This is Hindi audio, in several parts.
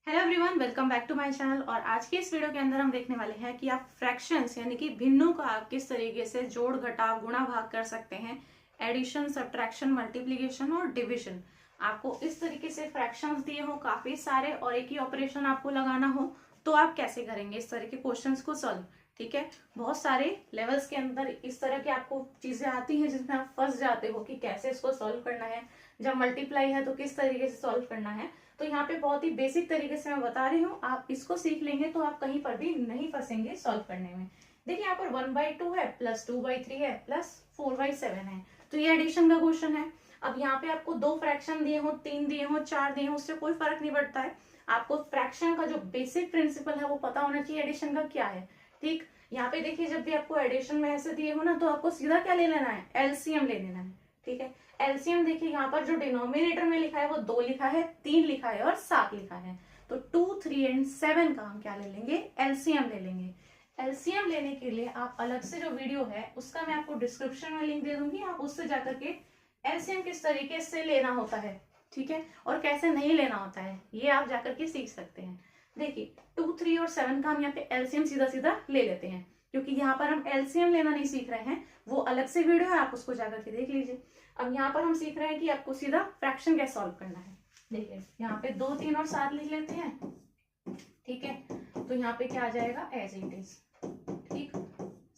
Hello everyone, welcome back to my channel. और आज के इस वीडियो के अंदर हम देखने वाले हैं कि आप फ्रैक्शंस यानी कि भिन्नों का आप किस तरीके से जोड़ घटाव गुणा भाग कर सकते हैं। एडिशन, सब्ट्रैक्शन, मल्टीप्लिकेशन और डिविजन। आपको इस तरीके से फ्रैक्शंस दिए हो काफी सारे और एक ही ऑपरेशन आपको लगाना हो तो आप कैसे करेंगे इस तरह के क्वेश्चंस को सॉल्व। ठीक है, बहुत सारे लेवल्स के अंदर इस तरह की आपको चीजें आती हैं जिसमें आप फंस जाते हो कि कैसे इसको सॉल्व करना है। जब मल्टीप्लाई है तो किस तरीके से सॉल्व करना है। तो यहाँ पे बहुत ही बेसिक तरीके से मैं बता रही हूँ, आप इसको सीख लेंगे तो आप कहीं पर भी नहीं फंसेंगे सॉल्व करने में। देखिए यहाँ पर 1/2 है, प्लस 2/3 है, प्लस 4/7 है। तो ये एडिशन का क्वेश्चन है। अब यहाँ पे आपको दो फ्रैक्शन दिए हो, तीन दिए हो, चार दिए हो, उससे कोई फर्क नहीं पड़ता है। आपको फ्रैक्शन का जो बेसिक प्रिंसिपल है वो पता होना चाहिए एडिशन का क्या है। ठीक, यहाँ पे देखिए जब भी आपको एडिशन में ऐसे दिए हो ना तो आपको सीधा क्या ले लेना है, एलसीएम ले लेना है। ठीक है, एलसीएम देखिए यहाँ पर जो डिनोमिनेटर में लिखा है वो 2 लिखा है, 3 लिखा है और 7 लिखा है। तो 2, 3 एंड 7 का हम क्या ले लेंगे, एलसीएम ले लेंगे। एलसीएम लेने के लिए आप अलग से जो वीडियो है उसका मैं आपको डिस्क्रिप्शन में लिंक दे दूंगी, आप उससे जाकर के एलसीएम किस तरीके से लेना होता है, ठीक है, और कैसे नहीं लेना होता है ये आप जाकर के सीख सकते हैं। देखिए 2, 3 और 7 का हम यहाँ पे एलसीएम सीधा सीधा ले लेते हैं, क्योंकि यहाँ पर हम एलसीएम लेना नहीं सीख रहे हैं, वो अलग से वीडियो है, आप उसको जाकर के देख लीजिए। अब यहाँ पर हम सीख रहे हैं कि आपको सीधा फ्रैक्शन कैसे सॉल्व करना है। देखिए यहाँ पे 2, 3 और 7 लिख लेते हैं। ठीक है, तो यहाँ पे क्या आ जाएगा, एज इट इज। ठीक,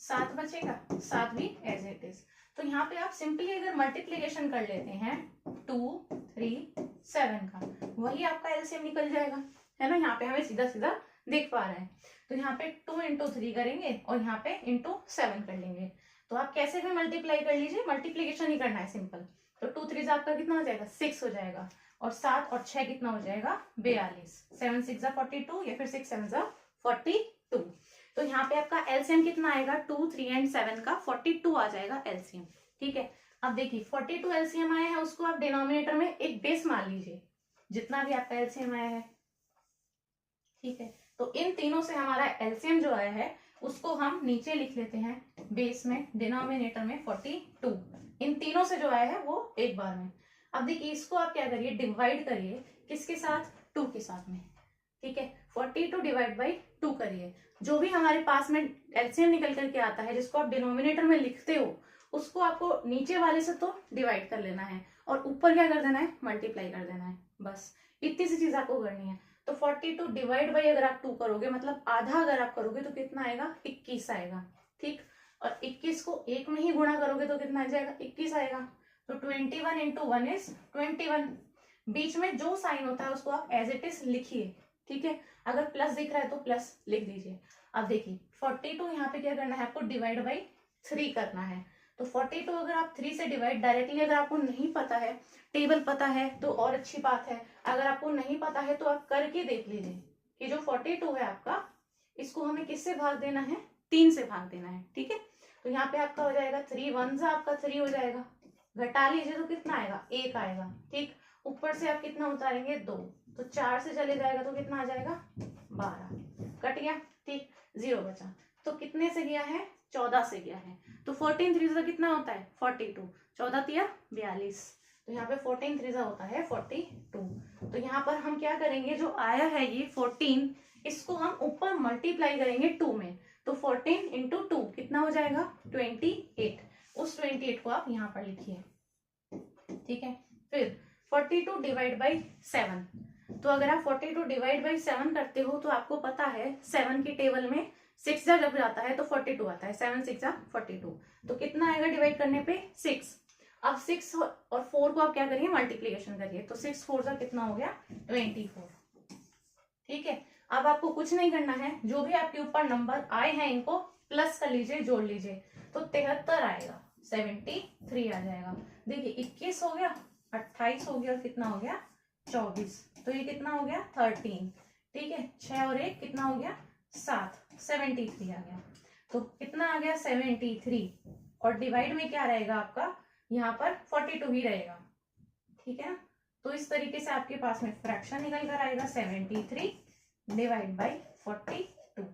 7 बचेगा, 7 भी एज इट इज। तो यहाँ पे आप सिंपली अगर मल्टीप्लीकेशन कर लेते हैं 2, 3, 7 का, वही आपका एलसीएम निकल जाएगा, है ना। यहाँ पे हमें सीधा सीधा देख पा रहे हैं। तो यहाँ पे 2 इंटू 3 करेंगे और यहाँ पे इंटू 7 कर लेंगे। तो आप कैसे भी मल्टीप्लाई कर लीजिए, मल्टीप्लीकेशन ही करना है सिंपल। तो 2 3 आपका कितना हो जाएगा, 6 हो जाएगा, और 7 और 6 कितना हो जाएगा, 42। 7 6 42 या फिर 6 7 42। तो यहाँ पे आपका एलसीएम कितना आएगा, 2, 3 एंड 7 का 42 आ जाएगा एलसीएम। ठीक है, अब देखिए 42 एलसीएम आया है, उसको आप डिनोमिनेटर में एक बेस मान लीजिए, जितना भी आपका एलसीएम आया है। ठीक है, तो इन तीनों से हमारा एलसीएम जो आया है उसको हम नीचे लिख लेते हैं बेस में, डिनोमिनेटर में 42। इन तीनों से जो आया है वो एक बार में। अब देखिए इसको आप क्या करिए, डिवाइड करिए किसके साथ, 2 के साथ में। ठीक है, 42 डिवाइड बाई 2 करिए। जो भी हमारे पास में एलसीएम निकल करके आता है जिसको आप डिनोमिनेटर में लिखते हो, उसको आपको नीचे वाले से तो डिवाइड कर लेना है और ऊपर क्या कर देना है, मल्टीप्लाई कर देना है। बस इतनी सी चीज आपको करनी है। तो 42 डिवाइड बाई अगर आप 2 करोगे, मतलब आधा अगर आप करोगे तो कितना आएगा, 21 आएगा। ठीक, और 21 को 1 में ही गुणा करोगे तो कितना आ जाएगा, 21 आएगा। तो 21 इंटू 1 इज 21। बीच में जो साइन होता है उसको आप एज इट इज लिखिए। ठीक है, अगर प्लस दिख रहा है तो प्लस लिख दीजिए। अब देखिए 42 यहाँ पे क्या करना है आपको, डिवाइड बाई 3 करना है। तो 42 अगर आप 3 से डिवाइड डायरेक्टली, अगर आपको नहीं पता है, टेबल पता है तो और अच्छी बात है, अगर आपको नहीं पता है तो आप करके देख लीजिए कि जो 42 है आपका, इसको हमें किससे भाग देना है, 3 से भाग देना है। ठीक है, तो यहाँ पे आपका हो जाएगा 3 1 आपका 3 हो जाएगा, घटा लीजिए तो कितना आएगा, 1 आएगा। ठीक, ऊपर से आप कितना उतारेंगे, 2, तो 4 से चले जाएगा तो कितना आ जाएगा, 12, कट गया। ठीक, 0 बचा। तो कितने से गया है, 14 से गया है। तो 14 3 से कितना होता है, 42, 14 3 42। तो यहाँ पे 14 3 होता है 42। तो यहाँ पर हम क्या करेंगे, जो आया है ये 14, इसको हम ऊपर मल्टीप्लाई करेंगे 2 में। तो 14 इंटू 2 कितना हो जाएगा, 28। उस 28 को आप यहाँ पर लिखिए। ठीक है, फिर 42 डिवाइड बाई 7। तो अगर आप 42 डिवाइड बाई 7 करते हो तो आपको पता है 7 की टेबल में 6 जब जाता है तो 42 आता है, 7 6 42। तो कितना आएगा डिवाइड करने पे, 6। अब 6 और 4 को आप क्या करिए, मल्टीप्लीकेशन करिए। तो 6 4 कितना हो गया, 24। ठीक है, अब आपको कुछ नहीं करना है, जो भी आपके ऊपर नंबर आए हैं इनको प्लस कर लीजिए, जोड़ लीजिए। तो 73 आएगा, 73 आ जाएगा। देखिए 21 हो गया, 28 हो गया और कितना हो गया, 24। तो ये कितना हो गया, 13। ठीक है, 6 और 1 कितना हो गया, 7, 73 आ गया। तो कितना आ गया, 73। और डिवाइड में क्या रहेगा आपका, यहाँ पर 42 ही रहेगा। ठीक है ना, तो इस तरीके से आपके पास में फ्रैक्शन निकल कर आएगा 73 डिवाइड बाई 42।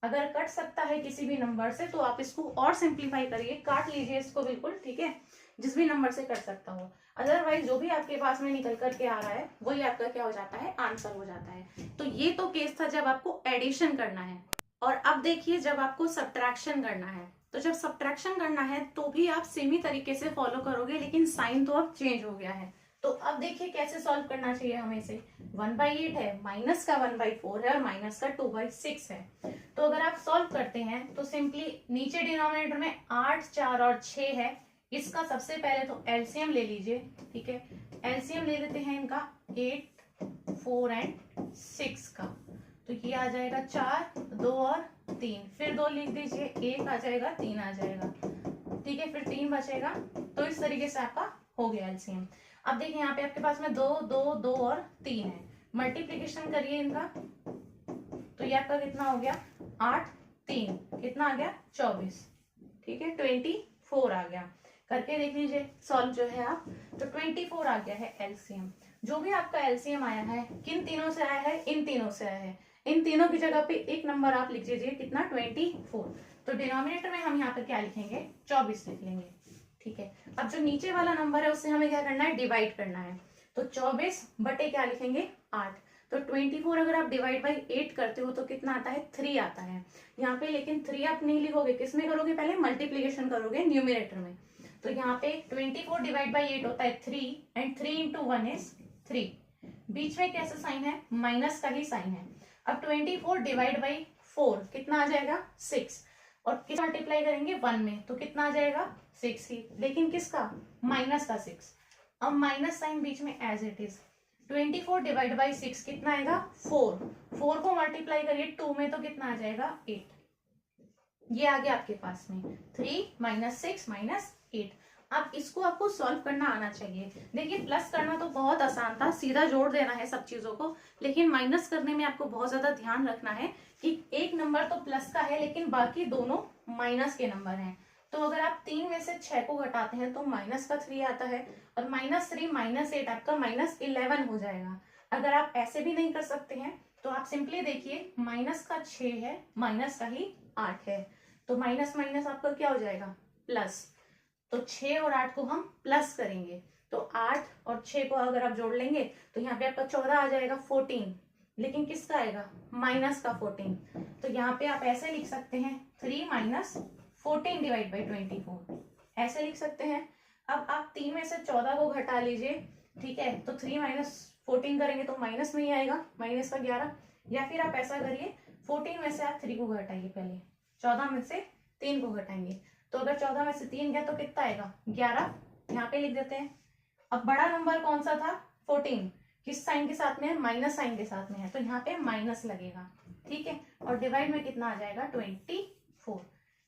अगर कट सकता है किसी भी नंबर से तो आप इसको और सिंप्लीफाई करिए, काट लीजिए इसको बिल्कुल। ठीक है, जिस भी नंबर से कर सकता हो। अदरवाइज जो भी आपके पास में निकल करके आ रहा है वही आपका क्या हो जाता है, आंसर हो जाता है। तो ये तो केस था जब आपको एडिशन करना है। और अब देखिए जब आपको सब्ट्रैक्शन करना है, तो जब सब्ट्रैक्शन करना है तो भी आप सेम ही तरीके से फॉलो करोगे, लेकिन साइन तो अब चेंज हो गया है। तो अब देखिए कैसे सॉल्व करना चाहिए हमें से। 1/8 है, माइनस का 1/4 है और माइनस का 2/6 है। तो अगर आप सॉल्व करते हैं तो सिंपली नीचे डिनोमिनेटर में 8, 4 और 6 है, इसका सबसे पहले तो एलसीएम ले लीजिए। ठीक है, एलसीएम ले लेते हैं इनका 8, 4 एंड 6 का। तो ये आ जाएगा 4, 2 और 3, फिर 2 लिख दीजिए, 1 आ जाएगा, 3 आ जाएगा। ठीक है, फिर 3 बचेगा। तो इस तरीके से आपका हो गया एलसीएम। अब देखिए यहाँ पे आपके पास में 2, 2, 2 और 3 है, मल्टीप्लीकेशन करिए इनका। तो ये आपका कितना हो गया, 8, 3 कितना आ गया, 24। ठीक है, 24 आ गया। करके देख लीजिए सॉल्व जो है आप, तो 24 आ गया है एलसीएम। जो भी आपका एलसीएम आया है किन तीनों से आया है, इन तीनों से आया है। इन तीनों की जगह पे एक नंबर आप लिख दीजिए, कितना, 24। तो डिनोमिनेटर में हम यहाँ पर क्या लिखेंगे, 24 लिख लेंगे। ठीक है, अब जो नीचे वाला नंबर है उससे हमें क्या करना है, डिवाइड करना है। तो 24 बटे क्या लिखेंगे, 8। तो 24 अगर आप डिवाइड बाई 8 करते हो तो कितना आता है, 3 आता है यहाँ पे। लेकिन 3 आप नहीं लिखोगे, किसमें करोगे, पहले मल्टीप्लीकेशन करोगे न्यूमिनेटर में। तो यहाँ पे 24 डिवाइड बाई 8 होता है 3 एंड 3 इंटू 1 इज 3। बीच में कैसा साइन है, माइनस का ही साइन है। अब 24 डिवाइड बाई 4 कितना आ जाएगा, 6। और किस मल्टीप्लाई करेंगे, 1 में, तो कितना आ जाएगा, 6 ही, लेकिन किसका, माइनस का 6। अब माइनस साइन बीच में as it is. 24 divide by 6 कितना आएगा, 4 को मल्टीप्लाई करिए 2 में तो कितना आ जाएगा, 8। ये आ गया आपके पास में 3 माइनस 6 माइनस 8। अब इसको आपको सॉल्व करना आना चाहिए। देखिए प्लस करना तो बहुत आसान था, सीधा जोड़ देना है सब चीजों को, लेकिन माइनस करने में आपको बहुत ज्यादा ध्यान रखना है कि एक नंबर तो प्लस का है लेकिन बाकी दोनों माइनस के नंबर हैं। तो अगर आप 3 में से 6 को घटाते हैं तो माइनस का 3 आता है, और -3 -8 आपका -11 हो जाएगा। अगर आप ऐसे भी नहीं कर सकते हैं तो आप सिंपली देखिए, माइनस का 6 है, माइनस का ही 8 है, तो माइनस माइनस आपका क्या हो जाएगा, प्लस। तो 6 और 8 को हम प्लस करेंगे, तो 8 और 6 को अगर आप जोड़ लेंगे तो यहाँ पे आपका 14 आ जाएगा, 14। लेकिन किसका आएगा, माइनस का 14। तो यहाँ पे आप ऐसे लिख सकते हैं 3 माइनस 14 डिवाइड बाई 24, ऐसे लिख सकते हैं। अब आप 3 में से 14 को घटा लीजिए। ठीक है, तो 3 माइनस 14 करेंगे तो माइनस में ही आएगा, माइनस का 11। या फिर आप ऐसा करिए, 14 में से आप 3 को घटाइए, पहले 14 में से 3 को घटाएंगे, तो अगर 14 में से 3 गया तो कितना आएगा, 11। यहाँ पे लिख देते हैं। अब बड़ा नंबर कौन सा था, 14, किस साइन के साथ में है, माइनस साइन के साथ में है, तो यहाँ पे माइनस लगेगा। ठीक है, और डिवाइड में कितना आ जाएगा, 24।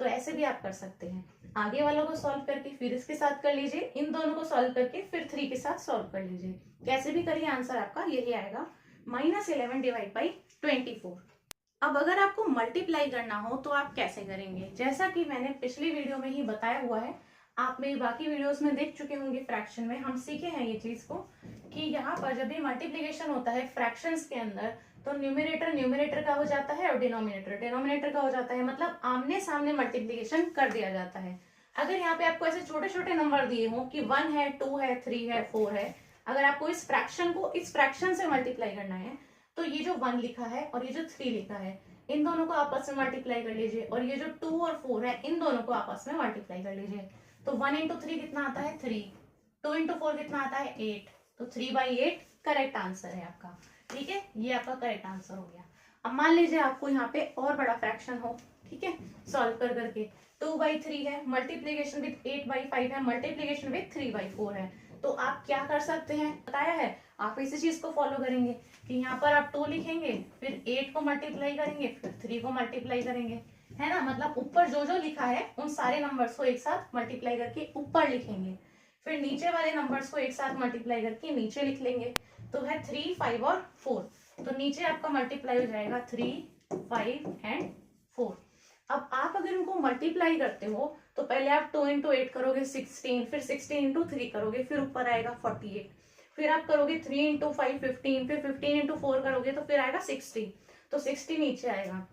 तो ऐसे भी आप कर सकते हैं, आगे वालों को सॉल्व करके फिर इसके साथ कर लीजिए, इन दोनों को सॉल्व करके फिर 3 के साथ सॉल्व कर लीजिए। कैसे भी करिए आंसर आपका यही आएगा, -11 डिवाइड बाई 24। अब अगर आपको मल्टीप्लाई करना हो तो आप कैसे करेंगे, जैसा कि मैंने पिछली वीडियो में ही बताया हुआ है, आप मेरी बाकी वीडियोस में देख चुके होंगे। फ्रैक्शन में हम सीखे हैं ये चीज को, कि यहाँ पर जब भी मल्टीप्लिकेशन होता है फ्रैक्शंस के अंदर, तो न्यूमिनेटर का हो जाता है और डिनोमिनेटर का हो जाता है, मतलब आमने सामने मल्टीप्लिकेशन कर दिया जाता है। अगर यहाँ पे आपको ऐसे छोटे छोटे नंबर दिए हो कि 1 है, 2 है, 3 है, 4 है, अगर आपको इस फ्रैक्शन को इस फ्रैक्शन से मल्टीप्लाई करना है, तो ये जो 1 लिखा है और ये जो 3 लिखा है, इन दोनों को आपस में मल्टीप्लाई कर लीजिए, और ये जो 2 और 4 है, इन दोनों को आपस में मल्टीप्लाई कर लीजिए। तो 1 इंटू 3 कितना आता है, 3। 2 इंटू 4 कितना आता है, 8। तो 3/8 करेक्ट आंसर है आपका। ठीक है, ये आपका करेक्ट आंसर हो गया। अब मान लीजिए आपको यहाँ पे और बड़ा फ्रैक्शन हो, ठीक है, सॉल्व कर करके 2/3 है, मल्टीप्लीकेशन विद 8/5 है, मल्टीप्लीकेशन विद 3/4 है, तो आप क्या कर सकते हैं, बताया है, आप इसी चीज को फॉलो करेंगे कि यहाँ पर आप 2 लिखेंगे, फिर 8 को मल्टीप्लाई करेंगे, फिर 3 को मल्टीप्लाई करेंगे, है ना। मतलब ऊपर जो जो लिखा है उन सारे नंबर्स को एक साथ मल्टीप्लाई करके ऊपर लिखेंगे, फिर नीचे वाले नंबर्स को एक साथ मल्टीप्लाई करके नीचे लिख लेंगे। तो है 3, 5 और 4, तो नीचे आपका मल्टीप्लाई हो जाएगा 3, 5 एंड 4। अब आप अगर इनको मल्टीप्लाई करते हो तो पहले आप 2 इंटू 8 करोगे 16, फिर 16 इंटू 3 करोगे, फिर ऊपर आएगा 48, फिर आप करोगे 3 इंटू 5 15, फिर 15 इंटू 4 करोगे तो फिर आएगा 60, तो 60 नीचे आएगा।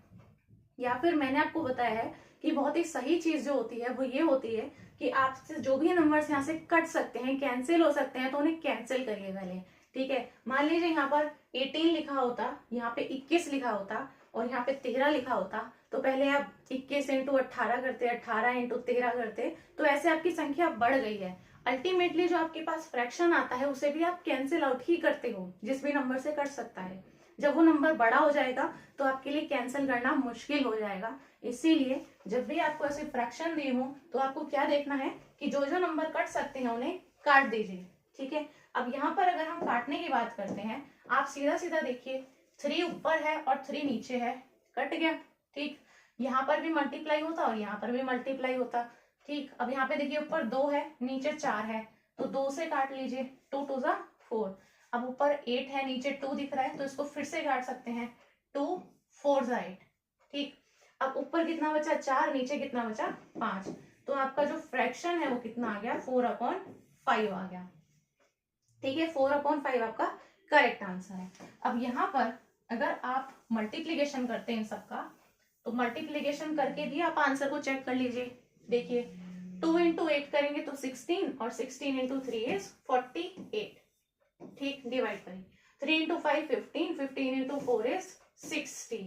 या फिर मैंने आपको बताया है कि कि बहुत ही सही चीज जो होती है वो ये होती है कि आपसे जो भी नंबर्स यहाँ से कट सकते हैं, कैंसिल हो सकते हैं, तो उन्हें कैंसिल करिए पहले। ठीक है, मान लीजिए यहाँ पर 18 लिखा होता, यहाँ पे 21 लिखा होता और यहाँ पे 13 लिखा होता, तो पहले आप 21 इंटू 18 करते, 18 इंटू 13 करते, तो ऐसे आपकी संख्या बढ़ गई है। अल्टीमेटली जो आपके पास फ्रैक्शन आता है उसे भी आप कैंसिल आउट ही करते हो, जिस भी नंबर से कट सकता है। जब वो नंबर बड़ा हो जाएगा तो आपके लिए कैंसिल करना मुश्किल हो जाएगा। इसीलिए जब भी आपको ऐसे फ्रैक्शन दी हो तो आपको क्या देखना है कि जो जो नंबर कट सकते हैं उन्हें काट दीजिए। ठीक है, अब यहाँ पर अगर हम काटने की बात करते हैं, आप सीधा सीधा देखिए, 3 ऊपर है और 3 नीचे है, कट गया। ठीक, यहाँ पर भी मल्टीप्लाई होता और यहाँ पर भी मल्टीप्लाई होता। ठीक, अब यहाँ पे देखिए ऊपर 2 है नीचे 4 है, तो 2 से काट लीजिए, 2 2 जा 4। अब ऊपर 8 है नीचे 2 दिख रहा है, तो इसको फिर से काट सकते हैं, 2 4 जा 8। ठीक, अब ऊपर कितना बचा 4, नीचे कितना बचा 5, तो आपका जो फ्रैक्शन है वो कितना आ गया 4/5 आ गया। ठीक है, 4/5 आपका करेक्ट आंसर है। अब यहाँ पर अगर आप मल्टीप्लीकेशन करते हैं इन सबका, तो मल्टीप्लीकेशन करके भी आप आंसर को चेक कर लीजिए। देखिए 2 इंटू 8 करेंगे तो 16 और 16 इंटू 3 इज 48। ठीक, डिवाइड करें, 3 इंटू 5 15, 15 इंटू 4 इज 60।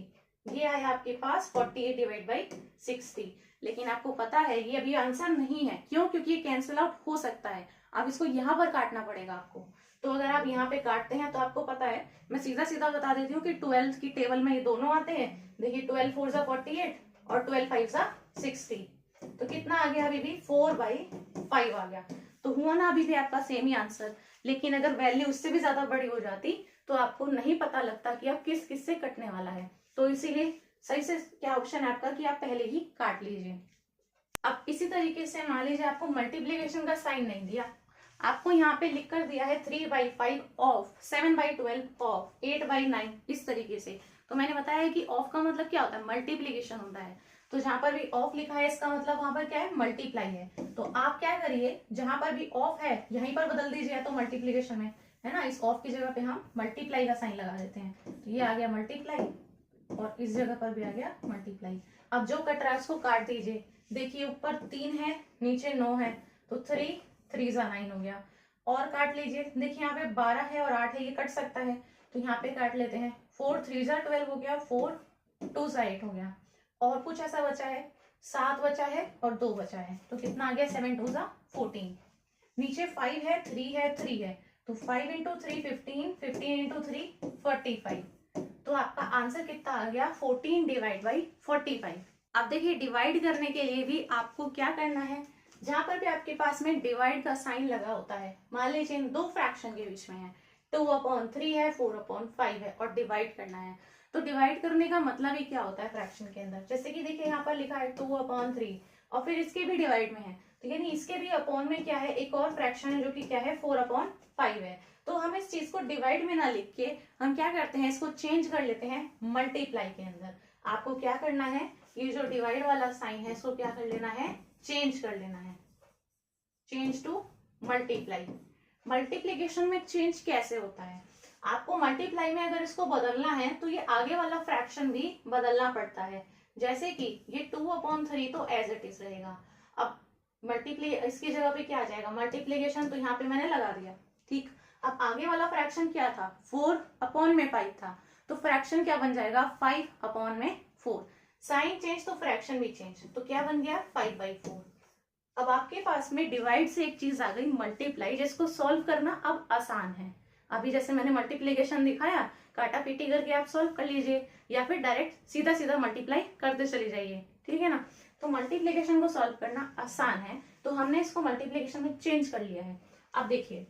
ये आया आपके पास 48 डिवाइड बाई 60। लेकिन आपको पता है ये अभी आंसर नहीं है, क्यों? क्योंकि ये कैंसिल आउट हो सकता है। अब इसको यहाँ पर काटना पड़ेगा आपको। तो अगर आप यहाँ पे काटते हैं तो आपको पता है, मैं सीधा सीधा बता देती हूँ कि 12 की टेबल में ये दोनों आते हैं। देखिए 12 4 जा 48 और 12 5 जा 60, तो कितना आ गया? अभी भी 4/5 आ गया। तो हुआ ना अभी भी आपका सेम ही आंसर। लेकिन अगर वैल्यू उससे भी ज्यादा बड़ी हो जाती तो आपको नहीं पता लगता कि आप किस किस से कटने वाला है। तो इसीलिए सही से क्या ऑप्शन है आपका कि आप पहले ही काट लीजिए। अब इसी तरीके से मान लीजिए आपको मल्टीप्लीकेशन का साइन नहीं दिया, आपको यहाँ पे लिख कर दिया है 3/5 ऑफ 7/12 ऑफ 8/9, इस तरीके से। तो मैंने बताया है कि ऑफ का मतलब क्या होता है, मल्टीप्लीकेशन होता है। तो जहां पर भी ऑफ लिखा है इसका मतलब वहां पर क्या है, मल्टीप्लाई है। तो आप क्या करिए, जहां पर भी ऑफ है यहीं पर बदल दीजिए, तो मल्टीप्लीकेशन में है ना, इस ऑफ की जगह पे हम मल्टीप्लाई का साइन लगा देते हैं। तो ये आ गया मल्टीप्लाई और इस जगह पर भी आ गया मल्टीप्लाई। अब जो कट रहा है उसको काट दीजिए। देखिए ऊपर 3 है नीचे 9 है, तो 3 3 जा 9 हो गया। और काट लीजिए, देखिए यहाँ पे 12 है और 8 है, ये कट सकता है, तो यहाँ पे काट लेते हैं। 4 3 जा 12 हो गया, 4 2 जा 8 हो गया। और कुछ ऐसा बचा है, 7 बचा है और 2 बचा है, तो कितना आ गया 7 2 जा 14। नीचे 5 है 3 है 3 है, तो 5 इंटू 3 15, 15 इंटू 3 45। तो आपका आंसर कितना आ गया 14 डिवाइड बाई 45। अब देखिए डिवाइड करने के लिए भी आपको क्या करना है, जहां पर भी आपके पास में डिवाइड का साइन लगा होता है, मान लीजिए इन दो फ्रैक्शन के बीच में है, 2/3 है 4/5 है और डिवाइड करना है। तो डिवाइड करने का मतलब ही क्या होता है फ्रैक्शन के अंदर, जैसे कि देखिए यहाँ पर लिखा है 2/3 और फिर इसके भी डिवाइड में है, तो यानी इसके भी अपॉन में क्या है, एक और फ्रैक्शन है जो कि क्या है 4/5 है। तो हम इस चीज को डिवाइड में ना लिख के हम क्या करते हैं, इसको चेंज कर लेते हैं मल्टीप्लाई के अंदर। आपको क्या करना है, ये जो डिवाइड वाला साइन है इसको क्या कर लेना है, चेंज कर लेना है, चेंज टू मल्टीप्लाई। मल्टीप्लीकेशन में चेंज कैसे होता है, आपको मल्टीप्लाई में अगर इसको बदलना है तो ये आगे वाला फ्रैक्शन भी बदलना पड़ता है। जैसे कि ये 2/3 तो एज इट इज रहेगा। अब मल्टीप्ली इसकी जगह पे क्या आ जाएगा, मल्टीप्लीकेशन, तो यहाँ पे मैंने लगा दिया। ठीक, अब आगे वाला फ्रैक्शन क्या था, 4/5 था, तो फ्रैक्शन क्या बन जाएगा 5/4। साइन चेंज तो फ्रैक्शन भी चेंज, तो क्या बन गया 5/4। अब आपके पास में डिवाइड से एक चीज आ गई मल्टीप्लाई, जिसको सॉल्व करना अब आसान है। अभी जैसे मैंने मल्टीप्लीकेशन दिखाया, काटा पीटी करके आप सॉल्व कर लीजिए, या फिर डायरेक्ट सीधा सीधा मल्टीप्लाई करते चले जाइए, ठीक है ना। तो मल्टीप्लीकेशन को सॉल्व करना आसान है, तो हमने इसको मल्टीप्लीकेशन में चेंज कर लिया है। अब देखिए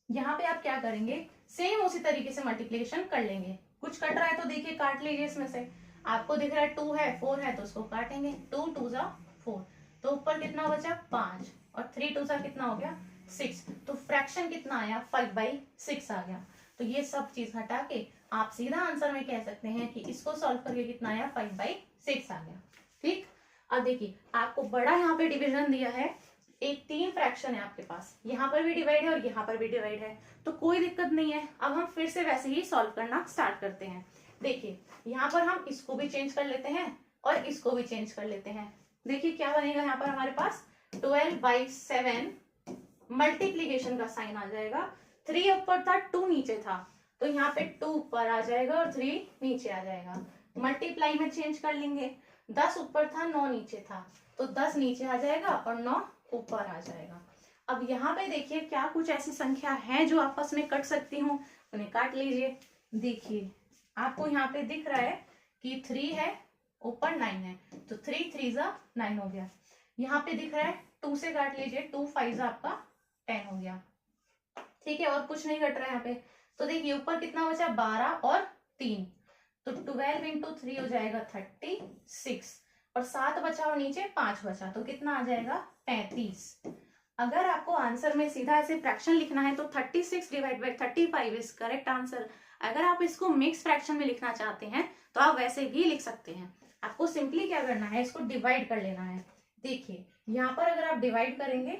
यहाँ पे आप क्या करेंगे, सेम उसी तरीके से मल्टीप्लीकेशन कर लेंगे। कुछ कट रहा है तो देखिए काट लीजिए, इसमें से आपको दिख रहा है 2 है 4 है, तो उसको काटेंगे, 2 2 जा 4, तो ऊपर कितना बचा 5 और 3 2 जा कितना हो गया 6, तो फ्रैक्शन कितना आया 5/6 आ गया। तो ये सब चीज हटा के आप सीधा आंसर में कह सकते हैं कि इसको सॉल्व करके कितना आया 5/6 आ गया। ठीक, अब देखिए आपको बड़ा यहाँ पे डिवीजन दिया है, एक 3 फ्रैक्शन है आपके पास, यहाँ पर भी डिवाइड है और यहाँ पर भी डिवाइड है, तो कोई दिक्कत नहीं है। अब हम फिर से वैसे ही सॉल्व करना स्टार्ट करते हैं। देखिए यहाँ पर हम इसको भी चेंज कर लेते हैं और इसको भी चेंज कर लेते हैं। देखिए क्या बनेगा यहाँ पर हमारे पास 12/7 मल्टीप्लीकेशन का साइन आ जाएगा। 3 ऊपर था, 2 नीचे था, तो यहाँ पे 2 ऊपर आ जाएगा और 3 नीचे आ जाएगा। मल्टीप्लाई में चेंज कर लेंगे, 10 ऊपर था, 9 नीचे था, तो 10 नीचे आ जाएगा और 9 ऊपर आ जाएगा। अब यहाँ पे देखिए क्या कुछ ऐसी संख्या है जो आपस में कट सकती हूँ, उन्हें काट लीजिए। देखिए आपको यहाँ पे दिख रहा है कि 3 है, ऊपर 9 है, तो 3 3 9 हो गया। यहाँ पे दिख रहा है 2 से काट लीजिए, 2 5 आपका 10 हो गया। ठीक है, और कुछ नहीं कट रहा है यहाँ पे। तो देखिए ऊपर कितना बचा, 12 और 3, तो 12 इंटू 3 हो जाएगा 36, और 7 बचा और नीचे 5 बचा, तो कितना आ जाएगा 35। अगर आपको आंसर में सीधा ऐसे फ्रैक्शन लिखना है तो 36 divide by 35 is correct answer. अगर आप इसको मिक्स फ्रैक्शन में लिखना चाहते हैं तो आप वैसे भी लिख सकते हैं। आपको सिंपली क्या करना है, इसको डिवाइड कर लेना है। देखिए यहाँ पर अगर आप डिवाइड करेंगे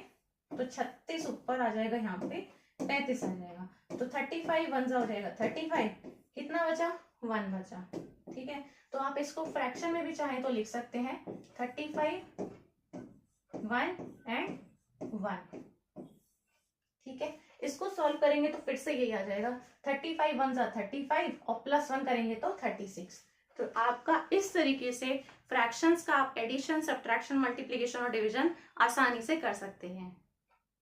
तो 36 ऊपर आ जाएगा, यहाँ पे 35 आ जाएगा, तो 35 1 हो जाएगा 35, कितना बचा 1 बचा। ठीक है, तो आप इसको फ्रैक्शन में भी चाहें तो लिख सकते हैं 35 1 एंड 1। ठीक है, इसको सॉल्व करेंगे तो फिर से यही आ जाएगा 35 1 35 और +1 करेंगे तो 36। तो आपका इस तरीके से फ्रैक्शंस का आप एडिशन, सब्ट्रैक्शन, मल्टीप्लिकेशन और डिवीजन आसानी से कर सकते हैं।